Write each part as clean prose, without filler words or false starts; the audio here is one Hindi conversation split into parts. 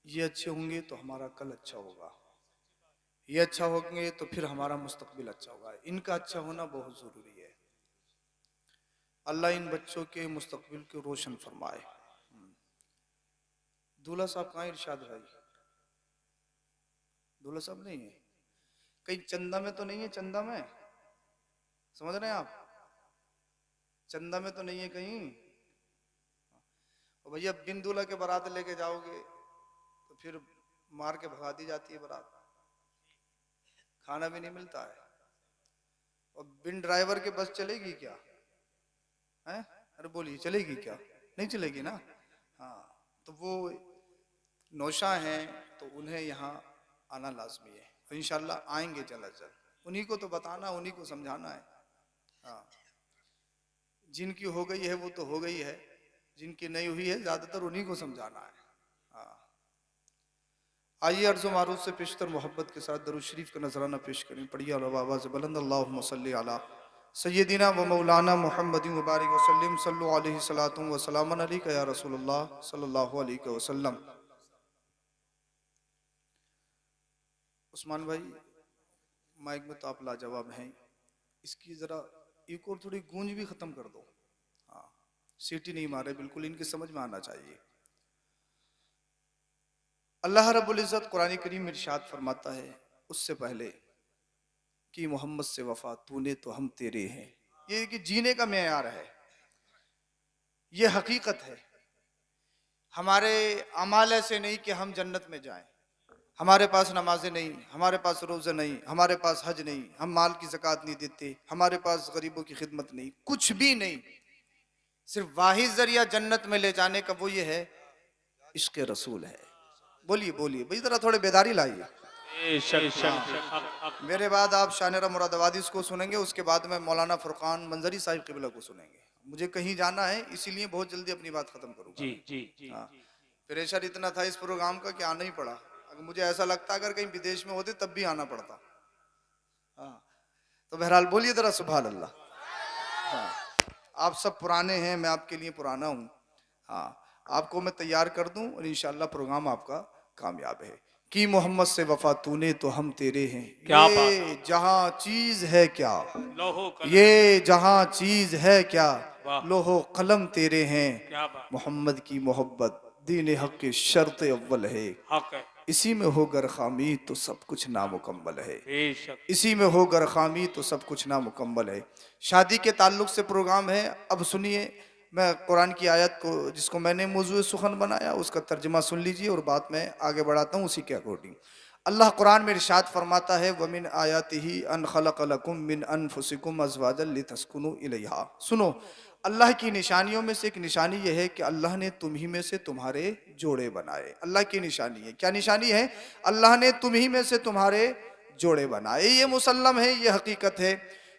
ये अच्छे होंगे तो हमारा कल अच्छा होगा, ये अच्छा होंगे तो फिर हमारा मुस्तकबिल अच्छा होगा। इनका अच्छा होना बहुत ज़रूरी है। अल्लाह इन बच्चों के मुस्तकबिल को रोशन फरमाए। दूल्हा साहब कहाँ? इरशाद भाई, दूल्हा साहब नहीं है कहीं? चंदा में तो नहीं है? चंदा में समझ रहे हैं आप? चंदा में तो नहीं है कहीं? और भैया बिन दूल्हा के बारात लेके जाओगे तो फिर मार के भगा दी जाती है बारात, खाना भी नहीं मिलता है। और बिन ड्राइवर के बस चलेगी क्या? है? अरे बोलिए, चलेगी क्या? नहीं चलेगी ना। हाँ, तो वो नौशा हैं तो उन्हें यहाँ आना लाजमी है। तो इंशाल्लाह आएंगे जल्द अज जल्द। उन्हीं को तो बताना, उन्हीं को समझाना है। हाँ, जिनकी हो गई है वो तो हो गई है, जिनकी नहीं हुई है ज्यादातर उन्हीं को समझाना है। हाँ, आइए अर्ज़ो मारूफ से पेशतर मोहब्बत के साथ दरूद शरीफ का नजराना पेश करें। पढ़िए आवाज़ बुलंद, अल्लाहुम्मा सल्ली अला सय्यदिना व मौलाना मुहम्मदिन मुबारक वसल्लम सल्लल्लाहु अलैहि सलातु व सलामन अलैका या रसूलुल्लाह सल्लल्लाहु अलैहि वसल्लम। उस्मान भाई, माइक में तो आप लाजवाब हैं, इसकी जरा एक और थोड़ी गूंज भी खत्म कर दो। हाँ, सीटी नहीं मारे, बिल्कुल इनके समझ में आना चाहिए। अल्लाह रब्बुल इज़्ज़त कुरान करीम में इरशाद फरमाता है उससे पहले कि मोहम्मद से वफा तूने तो हम तेरे हैं। ये कि जीने का मेयार है, ये हकीकत है। हमारे अमाल ऐसे नहीं कि हम जन्नत में जाएं। हमारे पास नमाजें नहीं, हमारे पास रोज़े नहीं, हमारे पास हज नहीं, हम माल की ज़कात नहीं देते, हमारे पास गरीबों की खिदमत नहीं, कुछ भी नहीं। सिर्फ वाहिद जरिया जन्नत में ले जाने का वो ये है, इश्क़ रसूल है। बोलिए बोलिए भाई, जरा थोड़े बेदारी लाइए। मेरे बाद आप शानिरा मुरादाबादी को सुनेंगे, उसके बाद में मौलाना फुरकान मंजरी साहिब क़िबला को सुनेंगे। मुझे कहीं जाना है, इसीलिए बहुत जल्दी अपनी बात खत्म करूंगा। जी जी जी। हाँ, प्रेशर इतना था इस प्रोग्राम का कि आना ही पड़ा। अगर मुझे ऐसा लगता अगर कहीं विदेश में होते तब भी आना पड़ता। हाँ, तो बहरहाल बोलिए जरा सुभान अल्लाह। हाँ, आप सब पुराने हैं, मैं आपके लिए पुराना हूँ। हाँ, आपको मैं तैयार कर दूं और इंशाल्लाह प्रोग्राम आपका कामयाब है। कि मोहम्मद से वफा तूने तो हम तेरे हैं, क्या बात, ये जहां चीज है क्या, लोहो कलम, ये जहां चीज है क्या, वाह लोहो कलम तेरे हैं। क्या बात, मोहम्मद की मोहब्बत दीन हक की शर्त अव्वल है। हक है, इसी में हो गर खामी तो सब कुछ नामुकम्मल है। बेशक। इसी में हो गर खामी तो सब कुछ नामुकम्मल है। शादी के ताल्लुक से प्रोग्राम है। अब सुनिए, मैं कुरान की आयत को जिसको मैंने मौजूद सुखन बनाया उसका तर्जमा सुन लीजिए और बात में आगे बढ़ाता हूँ उसी के अकॉर्डिंग। अल्लाह कुरान में इरशाद फरमाता है, वमिन आयातिही अन खलक़ लकुम मिन अनफुसिकुम अज़वाजन लितस्कुनु इलैहा। सुनो, अल्लाह की निशानियों में से एक निशानी यह है कि अल्लाह ने तुम ही में से तुम्हारे जोड़े बनाए। अल्लाह की निशानी है। क्या निशानी है? अल्लाह ने तुम ही में से तुम्हारे जोड़े बनाए। ये मुसल्लम है, ये हकीकत है।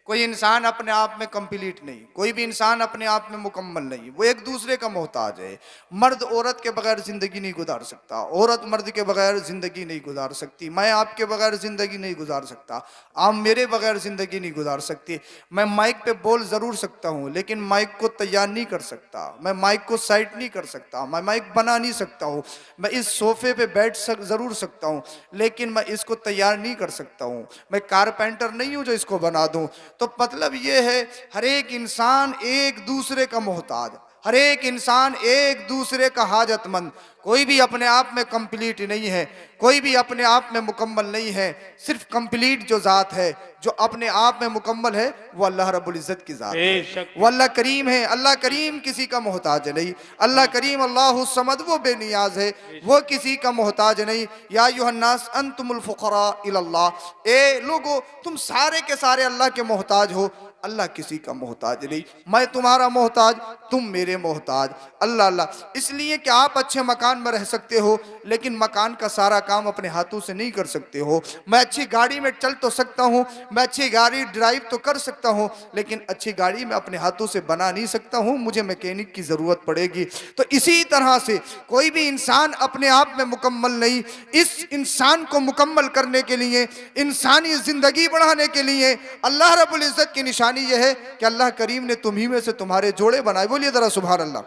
कोई इंसान अपने आप में कंप्लीट नहीं, कोई भी इंसान अपने आप में मुकम्मल नहीं, वो एक दूसरे का मोहताज है। मर्द औरत के बगैर जिंदगी नहीं गुजार सकता, औरत मर्द के बगैर जिंदगी नहीं गुजार सकती, मैं आपके बगैर जिंदगी नहीं गुजार सकता, आप मेरे बगैर जिंदगी नहीं गुजार सकती। मैं माइक पे बोल जरूर सकता हूँ लेकिन माइक को तैयार नहीं कर सकता, मैं माइक को साइड नहीं कर सकता, मैं माइक बना नहीं सकता हूँ। मैं इस सोफे पे बैठ जरूर सकता हूँ लेकिन मैं इसको तैयार नहीं कर सकता हूँ। मैं कारपेंटर नहीं हूँ जो इसको बना दूँ। तो मतलब ये है, हर एक इंसान एक दूसरे का मोहताज, हर एक इंसान एक दूसरे का हाजतमंद। कोई भी अपने आप में कंप्लीट नहीं है, कोई भी अपने आप में मुकम्मल नहीं है। सिर्फ कंप्लीट जो ज़ात है, जो अपने आप में मुकम्मल है, वो अल्लाह रब्बुल इज़्ज़त की ज़ात है, बेशक, वो अल्लाह करीम है। अल्लाह करीम किसी का मोहताज नहीं। अल्लाह करीम अल्लाहु समद, वो बेनियाज है, वो किसी का मोहताज नहीं। या अय्युहन्नास अंतुमुल फुक़रा इलल्लाह, ए लोगो तुम सारे के सारे अल्लाह के मोहताज हो, अल्लाह किसी का मोहताज नहीं। मैं तुम्हारा मोहताज, तुम मेरे मोहताज। अल्लाह अल्लाह। इसलिए कि आप अच्छे मकान में रह सकते हो लेकिन मकान का सारा काम अपने हाथों से नहीं कर सकते हो। मैं अच्छी गाड़ी में चल तो सकता हूँ, मैं अच्छी गाड़ी ड्राइव तो कर सकता हूँ लेकिन अच्छी गाड़ी मैं अपने हाथों से बना नहीं सकता हूँ, मुझे मैकेनिक की ज़रूरत पड़ेगी। तो इसी तरह से कोई भी इंसान अपने आप में मुकम्मल नहीं। इस इंसान को मुकम्मल करने के लिए, इंसानी ज़िंदगी बढ़ाने के लिए अल्लाह रब्बुल इज़्ज़त की निशानी यह है कि अल्लाह करीम ने तुम्ही में से तुम्हारे जोड़े बनाए। बोलिए ज़रा सुभान अल्लाह,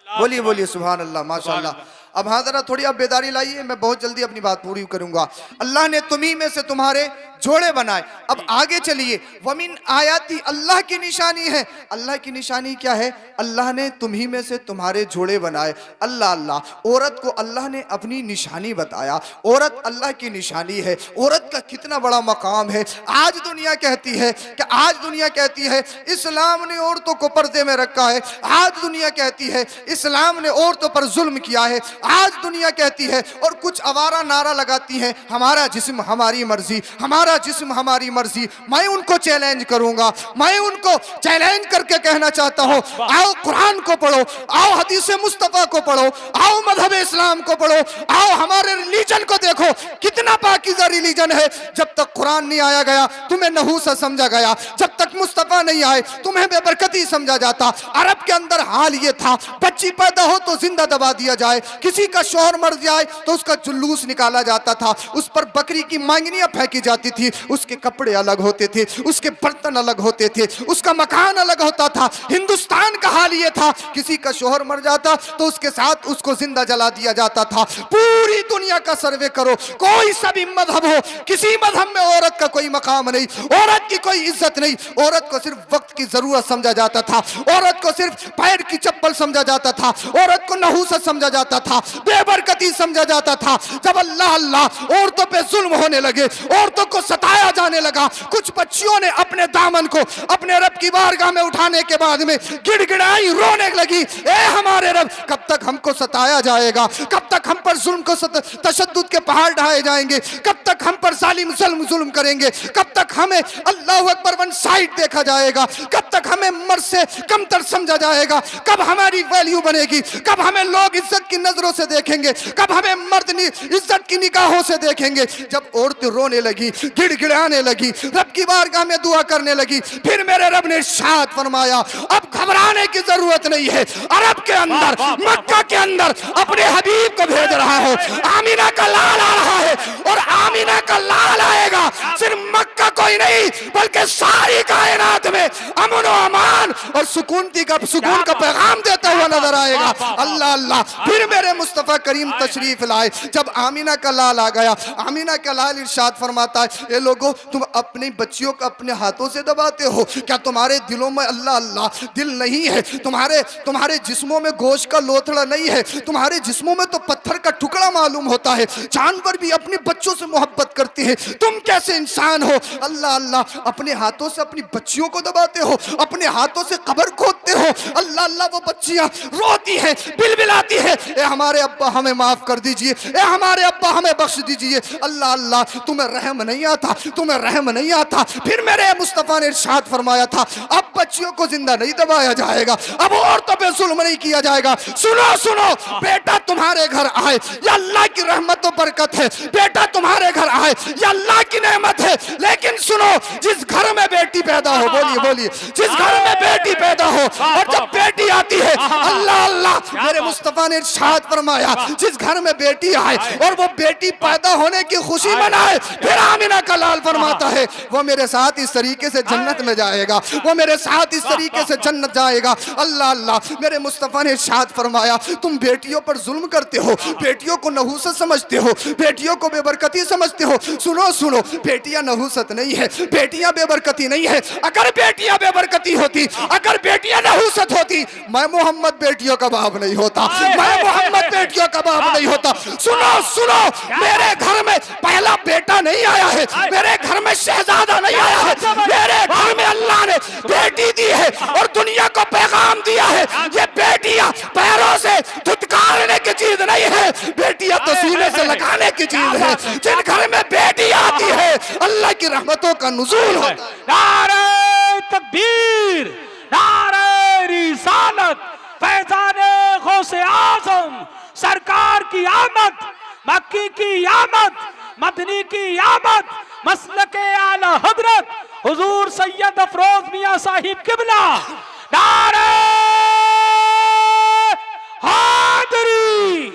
बोलिए बोलिए सुभान अल्लाह, माशाअल्लाह। अब हाँ जरा थोड़ी आप बेदारी लाइए, मैं बहुत जल्दी अपनी बात पूरी करूंगा। अल्लाह ने तुम्ही में से तुम्हारे जोड़े बनाए। अब आगे चलिए, वमिन आयाती, अल्लाह की निशानी है। अल्लाह की निशानी क्या है? अल्लाह ने तुम्ही में से तुम्हारे जोड़े बनाए। अल्लाह अल्लाह, औरत को अल्लाह ने अपनी निशानी बताया। औरत अल्लाह की निशानी है। औरत का कितना बड़ा मकाम है। आज दुनिया कहती है इस्लाम ने औरतों को पर्दे में रखा है। आज दुनिया कहती है इस्लाम ने औरतों पर जुल्म किया है। आज दुनिया कहती है, और कुछ आवारा नारा लगाती है, हमारा जिस्म हमारी मर्जी, हमारा जिस्म हमारी मर्जी। मैं उनको चैलेंज करूंगा, मैं उनको चैलेंज करके कहना चाहता हूं, आओ कुरान को पढ़ो, आओ हदीस मुस्तफा को पढ़ो, आओ मजहब इस्लाम को पढ़ो, आओ हमारे रिलीजन को देखो कितना पाकीज़ा रिलीजन है। जब तक कुरान नहीं आया गया तुम्हें नहूसत समझा गया, जब तक मुस्तफा नहीं आए तुम्हें बेबरकती समझा जाता। अरब के अंदर हाल ये था, बच्ची पैदा हो तो जिंदा दबा दिया जाए, किसी का शौहर मर जाए तो उसका जुलूस निकाला जाता था, उस पर बकरी की मांगनियां फेंकी जाती थी, उसके कपड़े अलग होते थे, उसके बर्तन अलग होते थे, उसका मकान अलग होता था। हिंदुस्तान का हाल ये था, किसी का शौहर मर जाता तो उसके साथ उसको जिंदा जला दिया जाता था। पूरी दुनिया का सर्वे करो, कोई सा भी मजहब हो, किसी मजहब में औरत का कोई मकाम नहीं, औरत की कोई इज्जत नहीं। औरत को सिर्फ वक्त की जरूरत समझा जाता था, औरत को सिर्फ पैर की चप्पल समझा जाता था, औरत को नहूसत समझा जाता था, बेबरकती समझा जाता था। जब अल्लाह अल्लाह औरतों पे जुल्म होने लगे, औरतों को सताया जाने लगा, कुछ बच्चियों ने अपने दामन को अपने रब की बारगाह में उठाने के बाद में गिड़गिड़ाई, रोने लगी, ए हमारे रब, कब तक हमको सताया जाएगा, कब तक हम पर जुल्म को तशद्दुद के पहाड़ ढाए जाएंगे, कब तक हम पर जालिम जुल्म करेंगे, कब तक हमें अल्लाह अकबर वन साइड देखा जाएगा, कब तक हमें मर्द से कमतर समझा जाएगा, कब हमारी वैल्यू बनेगी, कब हमें लोग इज्जत की नजरों से देखेंगे, कब हमें मर्द इज्जत की निगाहों से देखेंगे। जब औरत रोने लगी, गिड़गिड़ाने लगी, रब की बारगाह में दुआ करने लगी, फिर मेरे रब ने इरशाद फरमाया, अब घबराने की जरूरत नहीं है। अरब के अंदर, मक्का के अंदर अपने हबीब को भेज रहा है, आमीना का लाल आ रहा है, और आमीना का लाल आएगा सिर्फ मक्का कोई नहीं बल्कि सारी कायनात में अमन और अमान और सुकून का पैगाम देता हुआ नजर आएगा। अल्लाह अल्लाह, फिर मेरे मुस्तफा करीम तशरीफ लाए। जब आमीना का लाल आ गया, आमीना का लाल इरशाद फरमाता है, ये लोगों, तुम अपनी बच्चियों को अपने हाथों से दबाते हो क्या? तुम्हारे दिलों में अल्लाह अल्लाह दिल नहीं है? तुम्हारे जिस्मों में गोश्त का लोथड़ा नहीं है? तुम्हारे जिस्मों में तो पत्थर का टुकड़ा मालूम होता है। जानवर भी अपने बच्चों से मोहब्बत करते हैं, तुम कैसे इंसान हो? अल्लाह अल्लाह, अपने हाथों से अपनी बच्चियों को दबाते हो, अपने हाथों से कब्र खोदते हो। अल्लाह अल्लाह, वो बच्चियां रोती है, बिलबिलाती है, ए हमारे अब्बा हमें माफ कर दीजिए, ए हमारे अब्बा हमें बख्श दीजिए। अल्लाह अल्लाह, तुम्हें रहम नहीं आता, तुम्हें रहम नहीं आता। फिर मेरे मुस्तफा ने इरशाद फरमाया था, अब बच्चियों को जिंदा नहीं दबाया जाएगा, अब औरतों पे जुल्म नहीं किया जाएगा। सुनो सुनो, बेटा तुम्हारे घर आए, या अल्लाह की रहमत और बरकत है, बेटा तुम्हारे घर आए, या अल्लाह की नेमत है। लेकिन सुनो, जिस घर में बेटी पैदा हो, बोलिए बोलिए, जिस घर में बेटी पैदा हो, और जब बेटी आती है, अल्लाह अल्लाह, मेरे मुस्तफा ने इरशाद फरमाया, जिस घर में बेटी आए और वो बेटी पैदा होने की खुशी मनाए, फिर आमीना का लाल फरमाता है, वो मेरे साथ इस तरीके से जन्नत में जाएगा, वो मेरे साथ इस तरीके से जन्नत जाएगा। अल्लाह अल्लाह, मेरे मुस्तफा ने इरशाद फरमाया, तुम बेटियों पर जुल्म करते हो, बेटियों को नहूसत समझते हो, बेटियों को बेबरकती समझते हो। सुनो सुनो, बेटियां नहूसत नहीं है, बेटियां बेबरकती नहीं है। अगर बेटियां बेबरकती होती, अगर बेटियां नहूसत होती, मैं मोहम्मद बेटियों का बाप नहीं होता, मैं मोहम्मद बेटियों का बाप नहीं होता। सुनो सुनो, मेरे घर में पहला बेटा नहीं आया है, मेरे घर में शहजादा नहीं आया है, मेरे घर में अल्लाह ने बेटी दी है और दुनिया को पैगाम दिया है, ये बेटियां पैरों से धुतकारने की चीज नहीं है, बेटियां तो सीने से लगाने की चीज है। जिन घर में बेटी आती है, अल्लाह की रहमतों का नुज़ूल होता है। नारे तकबीर, नारे रिसालत, फैज़ाने गौसे आज़म सरकार की आमद, मक्की की आमद, मदनी की आमद, मसलके आला हजरत हुजूर सैयद अफरोज मियां साहिब किबला। नारे हादरी।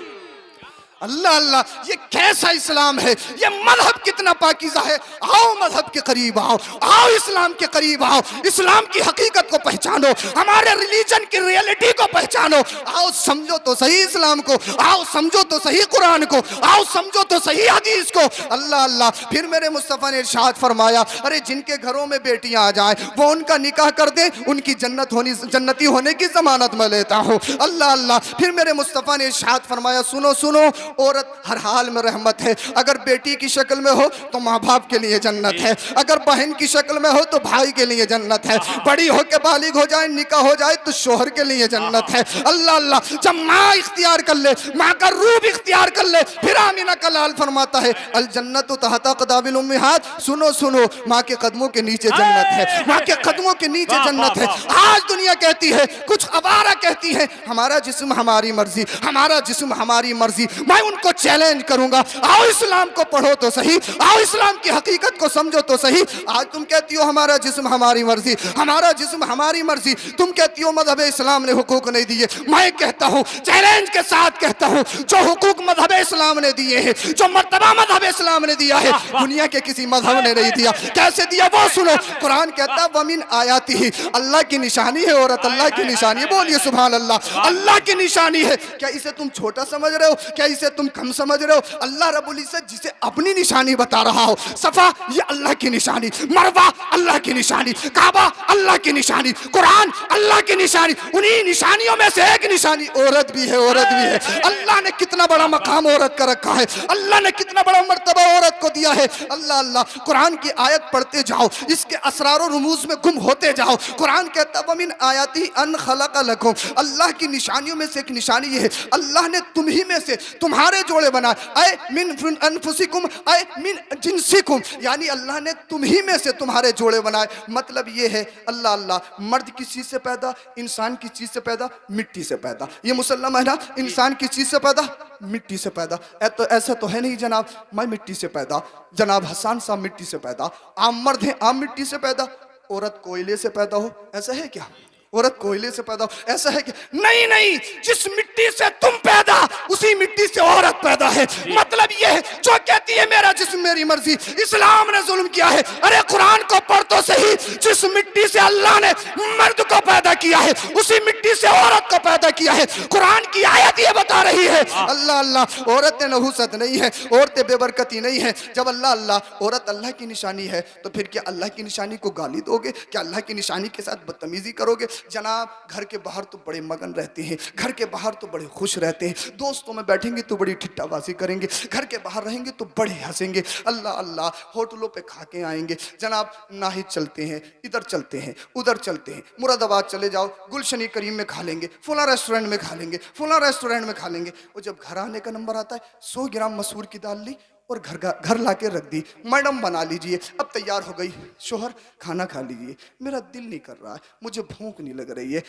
अल्लाह अल्लाह, ये कैसा इस्लाम है, ये मजहब कितना पाकीज़ा है। आओ मजहब के करीब आओ, आओ इस्लाम के करीब आओ, इस्लाम की हकीकत को पहचानो, हमारे रिलीजन की रियलिटी को पहचानो। आओ समझो तो सही इस्लाम को, आओ समझो तो सही कुरान को, आओ समझो तो सही हदीस को। अल्लाह अल्लाह। फिर मेरे मुस्तफ़ा ने इरशाद फरमाया, अरे जिनके घरों में बेटियां आ जाएं वो उनका निकाह कर दे, उनकी जन्नती होने की जमानत मैं लेता हूँ। अल्लाह अल्लाह। फिर मेरे मुस्तफ़ा ने इरशाद फरमाया, सुनो सुनो, औरत हर हाल में रहमत है। अगर बेटी की शक्ल में हो तो माँ बाप के लिए जन्नत है, अगर बहन की शक्ल में हो तो भाई के लिए जन्नत है, बड़ी होकर बालिग हो जाए, निकाह हो जाए तो शोहर के लिए जन्नत है। अल्लाह अल्लाह। जब माँ इख्तियार कर ले, माँ का रूप इख्तियार कर ले, फिर आमीना का लाल फरमाता है, अल जन्नतु तहता क़दाबिल उम्महात। सुनो सुनो, माँ के कदमों के नीचे जन्नत है, माँ के कदमों के नीचे जन्नत है। आज दुनिया कहती है, कुछ अवारा कहती है, हमारा जिस्म हमारी मर्जी, हमारा जिस्म हमारी मर्जी। मैं उनको चैलेंज करूंगा, आओ इस्लाम को पढ़ो तो सही, आओ इस्लाम की हकीकत को समझो तो सही। आज तुम कहती हो हमारा जिस्म हमारी मर्जी, हमारा जिस्म हमारी मर्जी, तुम कहती हो मजहब इस्लाम ने हुकूक नहीं दिए। मैं कहता हूँ, चैलेंज के साथ कहता हूँ, जो हुकूक मजहब इस्लाम ने दिए हैं, जो मर्तबा मजहब इस्लाम ने दिया है, दुनिया के किसी मजहब ने नहीं दिया। कैसे दिया वो सुनो। कुरान कहता है, वमिन आयाती ही, अल्लाह की निशानी है औरत, अल्लाह की निशानी है। बोलिए सुभान अल्लाह। अल्लाह की निशानी है। क्या इसे तुम छोटा समझ रहे हो, क्या इसे तुम कम समझ रहे हो? अल्लाह रब्बुल इज्जत जिसे अपनी निशानी बता रहा हो, सफा ये अल्लाह की निशानी, मरवा अल्लाह की निशानी, काबा अल्लाह की निशानी, कुरान अल्लाह की निशानी, उन्हीं निशानियों में से एक निशानी औरत भी है, औरत भी है। अल्लाह ने कितना बड़ा मकाम औरत का रखा है, अल्लाह ने कितना बड़ा मर्तबा औरत को दिया है। अल्लाह अल्लाह। कुरान की आयत पढ़ते जाओ, इसके असरार और रुमूज में गुम होते जाओ। कुरान कहता है, वमिन आयाती अन खलक़ लकुम, अल्लाह की निशानियों में से एक निशानी ये है, अल्लाह ने तुम ही में से तुम्हारे जोड़े बनाए। ऐ मिन अनफुसिकुम ऐ मिन जिनसिकुम, यानी अल्लाह ने तुम ही में से तुम्हारे जोड़े बनाए। मतलब ये है, अल्लाह अल्लाह, मर्द किस चीज़ से पैदा, इंसान किस चीज़ से पैदा, मिट्टी से पैदा। ये मुसल्लम है ना, इंसान किस चीज़ से पैदा, मिट्टी से पैदा। तो ऐसा तो है नहीं जनाब, मैं मिट्टी से पैदा, जनाब हसन साहब मिट्टी से पैदा, आम मर्द हैं, आम मिट्टी से पैदा। औरत कोयले से पैदा हो, ऐसा है क्या? औरत कोयले से पैदा हो, ऐसा है कि नहीं नहीं, जिस मिट्टी से तुम पैदा उसी मिट्टी से औरत पैदा है। मतलब ये है, जो कहती है मेरा जिस्म मेरी मर्जी, इस्लाम ने जुल्म किया है। अरे कुरान को पढ़ तो सही, जिस मिट्टी से अल्लाह ने मर्द को पैदा किया है उसी मिट्टी से औरत को पैदा किया है। कुरान की आयत ये बता रही है। अल्लाह अल्लाह। औरतें नहुसत नहीं है, औरतें बेबरकती नहीं है। जब अल्लाह अल्लाह, औरत अल्लाह की निशानी है, तो फिर क्या अल्लाह की निशानी को गाली दोगे? क्या अल्लाह की निशानी के साथ बदतमीजी करोगे? जनाब घर के बाहर तो बड़े मगन रहते हैं, घर के बाहर तो बड़े खुश रहते हैं, दोस्तों में बैठेंगे तो बड़ी ठिट्ठाबाजी करेंगे, घर के बाहर रहेंगे तो बड़े हंसेंगे। अल्लाह अल्लाह। होटलों पे खा के आएंगे जनाब, नाहिद चलते हैं, इधर चलते हैं, उधर चलते हैं, मुरादाबाद चले जाओ, गुलशनी करीम में खा लेंगे, फुला रेस्टोरेंट में खा लेंगे, फुला रेस्टोरेंट में खा लेंगे। और जब घर आने का नंबर आता है, 100 ग्राम मसूर की दाल ली और घर ला के रख दी। मैडम बना लीजिए, अब तैयार हो गई। शोहर खाना खा लीजिए, मेरा दिल नहीं कर रहा है, मुझे भूख नहीं लग रही है।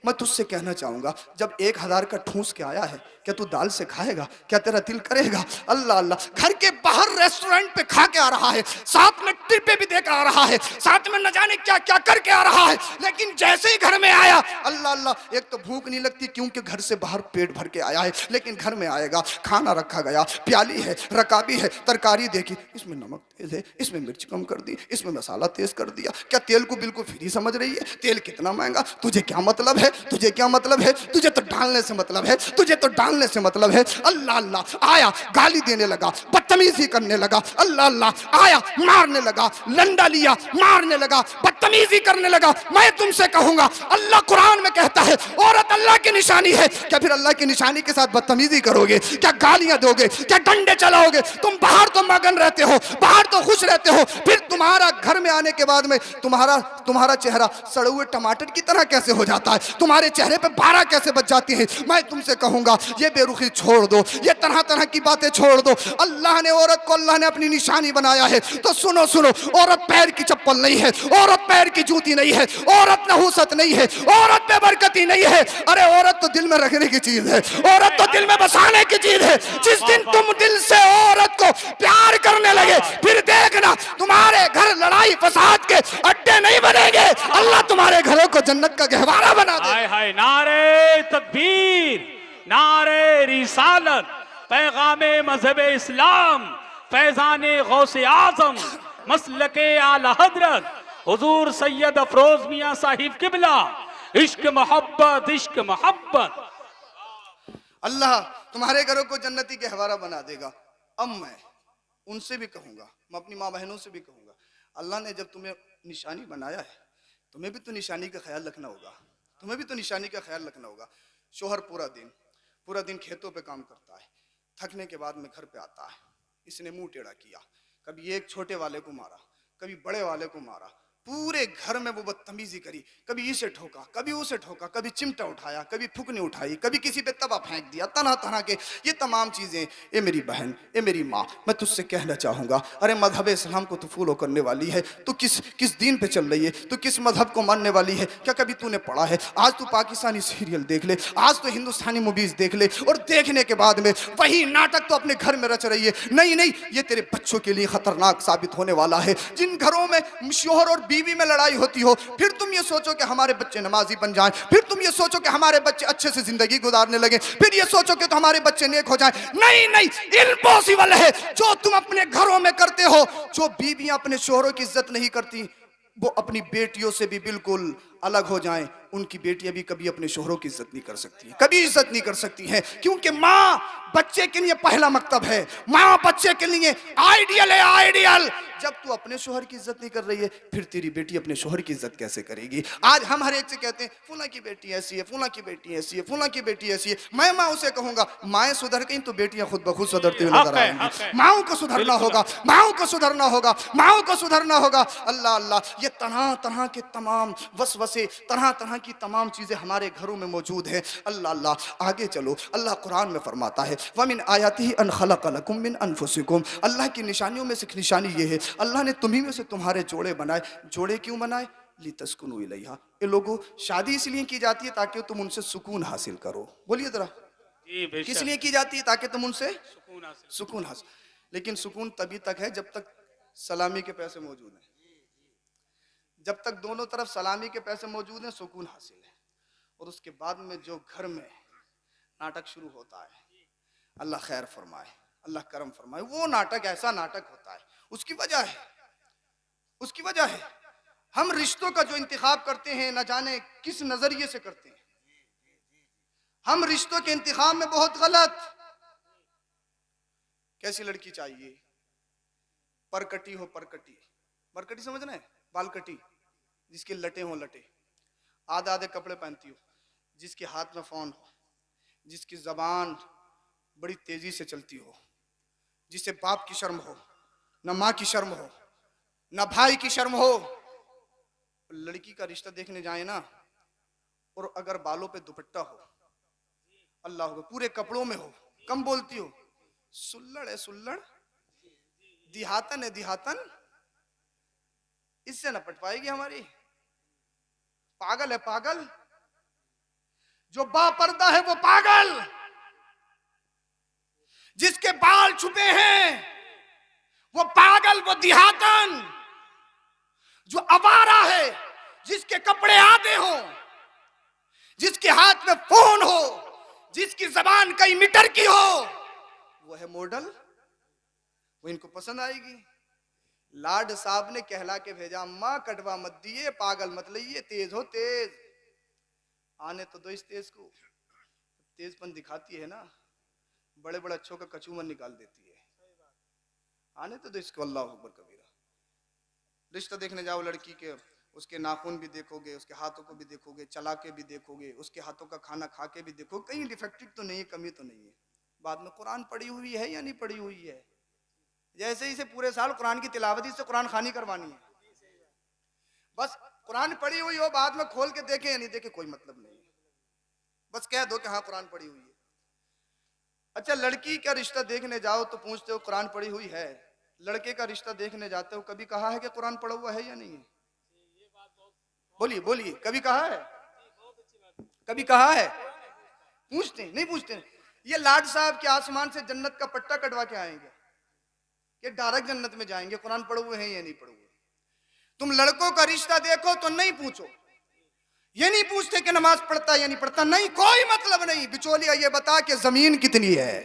मैं तुझसे कहना चाहूँगा, जब 1000 का ठूस के आया है, क्या तू दाल से खाएगा? क्या तेरा दिल करेगा? अल्लाह अल्लाह। घर के बाहर रेस्टोरेंट पे खा के आ रहा है, साथ में टिप्पे भी देकर आ रहा है, साथ में न जाने क्या क्या करके आ रहा है, लेकिन जैसे ही घर में आया, अल्लाह अल्लाह, एक तो भूख नहीं लगती क्योंकि घर से बाहर पेट भर के आया है, लेकिन घर में आएगा, खाना रखा गया, प्याली है, रकाबी है, तरकारी देखी, इसमें नमक तेज है, इसमें मिर्च कम कर दी, इसमें मसाला तेज कर दिया। क्या तेल को बिल्कुल फ्री समझ रही है? तेल कितना महंगा, तुझे क्या मतलब है? तुझे क्या मतलब है? तुझे तो डालने से मतलब है, तुझे तो डालने से मतलब है। अल्लाह अल्लाह। आया, गाली देने लगा, बदतमीजी करने लगा। अल्लाह अल्लाह। आया, मारने लगा, लंडा लिया, मारने लगा, बदतमीजी करने लगा। मैं तुमसे कहूंगा, अल्लाह कुरान में कहता है औरत अल्लाह की निशानी है। क्या फिर अल्लाह की निशानी के साथ बदतमीजी करोगे? क्या गालियां दोगे? क्या डंडे चलाओगे? तुम बाहर तो मगन रहते हो, बाहर तो खुश रहते हो, फिर तुम्हारा घर में आने के बाद में तुम्हारा चेहरा सड़े हुए टमाटर की तरह कैसे हो जाता है? तुम्हारे चेहरे पे बारह कैसे बच जाती है? मैं तुमसे कहूंगा, ये बेरुखी छोड़ दो, ये तरह तरह की बातें छोड़ दो। अल्लाह ने औरत को अल्लाह ने अपनी निशानी बनाया है, तो सुनो सुनो, औरत पैर की चप्पल नहीं है, औरत पैर की जूती नहीं है, औरत नहुसत नहीं है, औरत बेबरकती नहीं है। अरे औरत तो दिल में रखने की चीज है, औरत तो दिल में बसाने की चीज है। जिस दिन तुम दिल से औरत को प्यार करने लगे, फिर देखना तुम्हारे घर लड़ाई फसाद के अड्डे नहीं बनेंगे, अल्लाह तुम्हारे घरों को जन्नत का गहवारा बना दे। हाय हाय, नारे तकबीर, नारे रिसालत, पैगामे मजहब इस्लाम, फैजाने गौसे आजम, मसलके आला हजरत हुजूर सैयद अफरोज मियां साहिब किबला। इश्क मोहब्बत, इश्क मोहब्बत। अल्लाह तुम्हारे घरों को जन्नती के हवारा बना देगा। अब मैं उनसे भी कहूंगा, मैं अपनी माँ बहनों से भी कहूंगा, अल्लाह ने जब तुम्हें निशानी बनाया है, तुम्हें भी तो निशानी का ख्याल रखना होगा, तुम्हें भी तो निशानी का ख्याल रखना होगा। शोहर पूरा दिन खेतों पे काम करता है, थकने के बाद में घर पे आता है, इसने मुंह टेढ़ा किया, कभी एक छोटे वाले को मारा, कभी बड़े वाले को मारा, पूरे घर में वो बदतमीजी करी, कभी इसे ठोका, कभी उसे ठोका, कभी चिमटा उठाया, कभी फुकनी उठाई, कभी किसी पे तवा फेंक दिया, तरह तरह के ये तमाम चीजें। ये मेरी बहन, ये मेरी माँ, मैं तुझसे कहना चाहूंगा, अरे मजहब इस्लाम को तू फॉलो करने वाली है, तू किस दीन पे चल रही है, तू किस मजहब को मानने वाली है? क्या कभी तूने पढ़ा है? आज तू पाकिस्तानी सीरियल देख ले, आज तो हिंदुस्तानी मूवीज देख ले, और देखने के बाद में वही नाटक तो अपने घर में रच रही है। नहीं, ये तेरे बच्चों के लिए खतरनाक साबित होने वाला है। जिन घरों में शोहर और बीवी में लड़ाई होती हो, फिर तुम ये सोचो कि हमारे बच्चे नमाजी बन जाएं, फिर तुम ये सोचो कि हमारे बच्चे अच्छे से जिंदगी गुजारने लगे, फिर ये सोचो कि तो हमारे बच्चे नेक हो जाएं। नहीं, इम्पॉसिबल है। जो तुम अपने घरों में करते हो, जो बीवियां अपने शोहरों की इज्जत नहीं करती, वो अपनी बेटियों से भी बिल्कुल अलग हो जाएं। उनकी बेटियां भी कभी अपने शोहरों की इज्जत नहीं कर सकती, कभी इज्जत नहीं कर सकती हैं, क्योंकि माँ बच्चे के लिए पहला मकतब है, माँ बच्चे के लिए आइडियल है, आइडियल। जब तू अपने शोहर की इज्जत नहीं कर रही है, फिर तेरी बेटी अपने शोहर की इज्जत कैसे करेगी? आज हम हर एक से कहते हैं फूला की बेटी ऐसी है, फूला की बेटी ऐसी है, फूला की बेटी ऐसी है। मैं माँ उसे कहूंगा, माएँ सुधर गई तो बेटियां खुद ब खुद सुधरती हुई नजर आएंगी। माओ को सुधरना होगा, माओ को सुधरना होगा, माओ को सुधरना होगा। अल्लाह अल्लाह, ये तरह तरह के तमाम वसवसे, तरह तरह की तमाम चीजें हमारे घरों में मौजूद हैं। अल्लाह अल्लाह, आगे चलो। अल्लाह कुरान में फरमाता है, वमिन आयातिही अन खलक़ लकुम मिन अनफुसिकुम। अल्लाह की निशानियों में से एक निशानी ये है, अल्लाह ने तुम्ही में से तुम्हारे जोड़े बनाए। जोड़े क्यों बनाए? लितस्कुनु इलैहा। ये लोगों, शादी इसलिए की जाती है ताकि तुम उनसे सुकून हासिल करो। बोलिए जरा, किस लिए की जाती है? ताकि तुम उनसे सुकून हासिल। लेकिन सुकून तभी तक है जब तक सलामी के पैसे मौजूद हैं। जब तक दोनों तरफ सलामी के पैसे मौजूद हैं, सुकून हासिल है। और उसके बाद में जो घर में नाटक शुरू होता है, अल्लाह खैर फरमाए, अल्लाह करम फरमाए, वो नाटक ऐसा नाटक होता है। उसकी वजह है हम रिश्तों का जो इंतखाब करते हैं, न जाने किस नजरिए से करते हैं। हम रिश्तों के इंतखाब में बहुत गलत। कैसी लड़की चाहिए? परकटी हो, परकटी समझना है? बाल कटी, जिसके लटे हो लटे, आधे आधे कपड़े पहनती हो, जिसके हाथ में फोन हो, जिसकी जबान बड़ी तेजी से चलती हो, जिसे बाप की शर्म हो, न माँ की शर्म हो, न भाई की शर्म हो। लड़की का रिश्ता देखने जाए ना, और अगर बालों पे दुपट्टा हो, अल्लाह हो, पूरे कपड़ों में हो, कम बोलती हो, सुल्लड़ है सुल्लड़, दिहातन है दिहातन, इससे न पट पाएगी हमारी। पागल है पागल, जो बापर्दा है वो पागल, जिसके बाल छुपे हैं वो पागल, वो दिहातन। जो आवारा है, जिसके कपड़े आधे हो, जिसके हाथ में फोन हो, जिसकी जबान कई मीटर की हो, वो है मॉडल, वो इनको पसंद आएगी। लाड साहब ने कहला के भेजा, अम्मा कटवा मत दिए, पागल मत लइए, तेज हो तेज। आने तो दो इस तेज को, तेजपन दिखाती है ना, बड़े बड़े अच्छों का कचूमर निकाल देती है। आने तो दो इसको, अल्लाह अकबर कबीरा। रिश्ता देखने जाओ लड़की के, उसके नाखून भी देखोगे, उसके हाथों को भी देखोगे, चला के भी देखोगे, उसके हाथों का खाना खा के भी देखो, कहीं डिफेक्टिव तो नहीं है, कमी तो नहीं है। बाद में कुरान पढ़ी हुई है या नहीं पढ़ी हुई है? जैसे ही से पूरे साल कुरान की तिलावती से कुरान खानी करवानी है। बस कुरान पढ़ी हुई हो, बाद में खोल के देखे या नहीं देखे कोई मतलब नहीं है, बस कह दो कि हाँ कुरान पढ़ी हुई है। अच्छा, लड़की का रिश्ता देखने जाओ तो पूछते हो कुरान पढ़ी हुई है, लड़के का रिश्ता देखने जाते हो कभी कहा है कि कुरान पढ़ा हुआ है या नहीं है? बोलिए बोलिए, कभी कहा है? कभी कहा है? पूछते नहीं पूछते? ये लाड साहब के आसमान से जन्नत का पट्टा कटवा के आएंगे कि डायरेक्ट जन्नत में जाएंगे, कुरान पढ़े हुए हैं या नहीं पढ़े हुए? तुम लड़कों का रिश्ता देखो तो नहीं पूछो, ये नहीं पूछते कि नमाज पढ़ता या नहीं पढ़ता, नहीं, कोई मतलब नहीं। बिचौलिया ये बता कि जमीन कितनी है,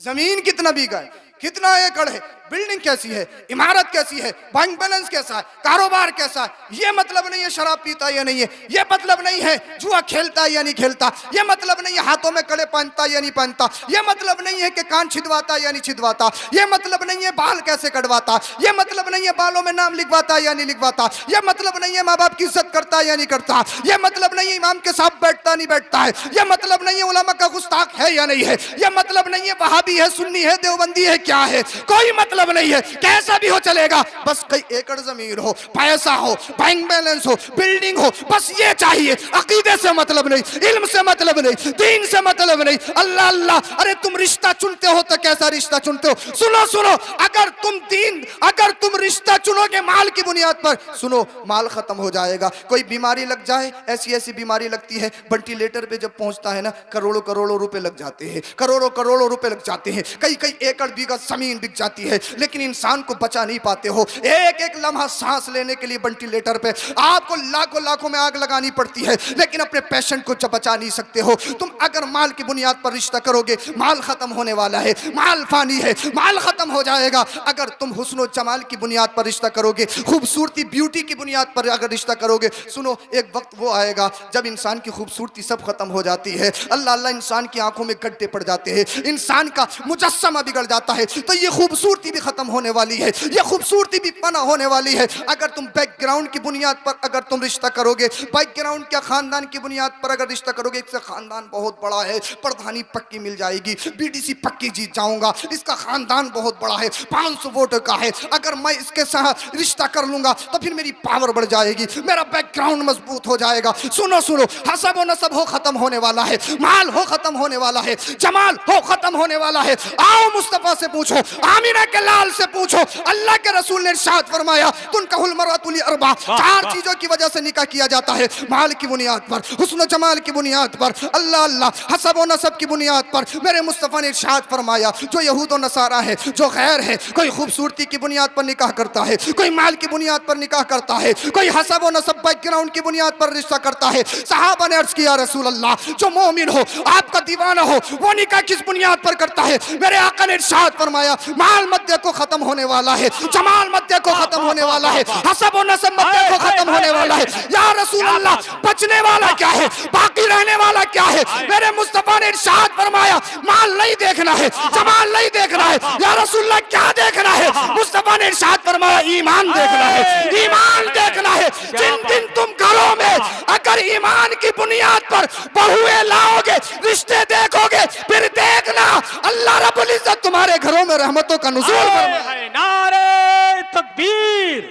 जमीन कितना बीघा है, कितना एकड़ है, बिल्डिंग कैसी है, इमारत कैसी है, बैंक बैलेंस कैसा है, कारोबार कैसा है। ये मतलब नहीं है शराब पीता या नहीं है, ये मतलब नहीं है जुआ खेलता या नहीं खेलता, ये मतलब नहीं है हाथों में कड़े पहनता या नहीं पहनता, ये मतलब नहीं है कि कान छिदवाता या नहीं छिदवाता, ये मतलब नहीं है बाल कैसे कटवाता, ये मतलब नहीं है बालों में नाम लिखवाता या नहीं लिखवाता, ये मतलब नहीं है माँ बाप की इज्जत करता या नहीं करता, ये मतलब नहीं है इमाम के साथ बैठता नहीं बैठता है, ये मतलब नहीं है उलमा का गुस्ताख है या नहीं है, ये मतलब नहीं है वहाबी है, सुन्नी है, देवबंदी है, क्या है, कोई मतलब नहीं है। कैसा भी हो चलेगा, बस कई एकड़ जमीन हो, पैसा हो, बैंक बैलेंस हो, बिल्डिंग हो, बस ये चाहिए। अकीदे से मतलब नहीं, इल्म से मतलब नहीं, दीन से मतलब नहीं। अल्लाह अल्लाह, अरे तुम रिश्ता चुनते हो तो कैसा रिश्ता चुनते हो? सुनो सुनो, अगर तुम रिश्ता चुनोगे माल की बुनियाद पर, सुनो माल खत्म हो जाएगा। कोई बीमारी लग जाए, ऐसी ऐसी बीमारी लगती है, वेंटिलेटर पे जब पहुंचता है ना, करोड़ों करोड़ों रुपए लग जाते हैं, करोड़ों करोड़ों रुपए लग जाते हैं, कई कई एकड़ बीघा जमीन बिक जाती है, लेकिन इंसान को बचा नहीं पाते हो। एक एक लम्हा सांस लेने के लिए वेंटिलेटर पे आपको लाखों लाखों में आग लगानी पड़ती है, लेकिन अपने पेशेंट को बचा नहीं सकते हो। तुम अगर माल की बुनियाद पर रिश्ता करोगे, माल खत्म होने वाला है, माल फानी है, माल खत्म हो जाएगा। अगर तुम हुस्न जमाल की बुनियाद पर रिश्ता करोगे, खूबसूरती ब्यूटी की बुनियाद पर अगर रिश्ता करोगे, सुनो एक वक्त वो आएगा जब इंसान की खूबसूरती सब खत्म हो जाती है। अल्लाह अल्लाह, इंसान की आंखों में गड्ढे पड़ जाते हैं, इंसान का मुजस्समा बिगड़ जाता है, तो ये खूबसूरती भी खत्म होने वाली है, ये खूबसूरती भी फना होने वाली है। अगर तुम बैकग्राउंड की बुनियाद पर अगर तुम रिश्ता करोगे, बैकग्राउंड क्या खानदान की बुनियाद पर अगर रिश्ता करोगे, इसका खानदान बहुत बड़ा है, प्रधानी पक्की मिल जाएगी, बीडीसी पक्की जीत जाऊंगा, इसका खानदान बहुत बड़ा है, 500 वोट का है, अगर मैं इसके साथ रिश्ता कर लूंगा तो फिर मेरी पावर बढ़ जाएगी, मेरा बैकग्राउंड मजबूत हो जाएगा। सुनो सुनो, हसब और नसब हो खत्म होने वाला है, माल हो खत्म होने वाला है, जमाल हो खत्म होने वाला है। आओ मुस्तफा से पूछो, आमिना के लाल से पूछो, अल्लाह के रसूल ने इरशाद फरमाया, तुनकहुल मरअतुल अरबा, चार चीजों की वजह से निकाह किया जाता है, माल की बुनियाद पर, हुस्न जमाल की बुनियाद पर, अल्लाह अल्लाह, हसब और नसब की बुनियाद पर। मेरे मुस्तफा ने इरशाद फरमाया, जो यहूद और नसारा है, जो गैर है, कोई खूबसूरती की बुनियाद पर निकाह करता है, कोई माल की बुनियाद पर निकाह करता है, कोई हसब और नसब बैकग्राउंड की बुनियाद पर रिश्ता करता है। सहाबा ने अर्ज किया, रसूल अल्लाह, जो मोमिन हो, आपका दीवाना हो, वो निकाह किस बुनियाद पर करता है? मेरे आका ने इरशाद फरमाया, माल मध्य को खत्म होने वाला है, जमाल मध्य को खत्म होने वाला है, हसब और नसब मध्य को खत्म होने वाला है। या रसूल अल्लाह, बचने वाला क्या है, बाकी रहने वाला क्या है? मेरे मुस्तफा ने इरशाद फरमाया, माल नहीं देखना है, जमाल नहीं देखना है। या रसूल अल्लाह, क्या देखना है? मुस्तफा ने इरशाद फरमाया, ईमान देखना है, ईमान देखना है। जिन दिन तुम घरों में अगर ईमान की बुनियाद पर बहुए लाओगे, रिश्ते देखोगे, फिर देखना अल्लाह रब्बुल इज्जत तुम्हारे घरों में रहमतों का नुज़ूल फरमाएगा। नारे तकबीर,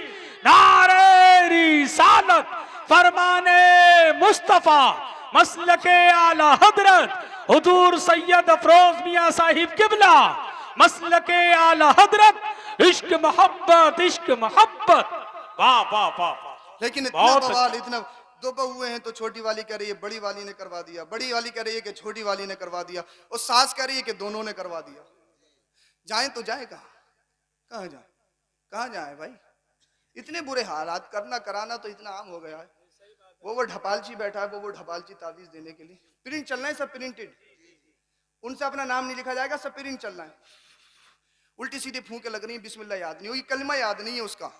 नारे रिसालत, फरमाने मुस्तफा, मसलके आला हजरत हुजूर सैयद अफरोज मियां साहिब किबला, मसलके आला हजरत, इश्क मोहब्बत, इश्क मोहब्बत। वाह वाह वाह वाह। लेकिन इतना बहुत बवाल, इतना दो बहुए हैं तो छोटी वाली कह रही है बड़ी वाली ने करवा दिया, बड़ी वाली कह रही है कि छोटी वाली ने करवा दिया, और सास कह रही है कि दोनों ने करवा दिया। जाए तो जाए कहाँ, कहाँ जाए, कहाँ जाए भाई? इतने बुरे हालात, करना कराना तो इतना आम हो गया है। वो ढपालची बैठा है, वो ढपालची तावीज देने के लिए, प्रिंट चलना है, सब प्रिंटेड, उनसे अपना नाम नहीं लिखा जाएगा, सब प्रिंट चलना है। उल्टी सीधी फूंके लग रही है, बिस्मिल्लाह याद नहीं हुई, कलमा याद नहीं है उसका,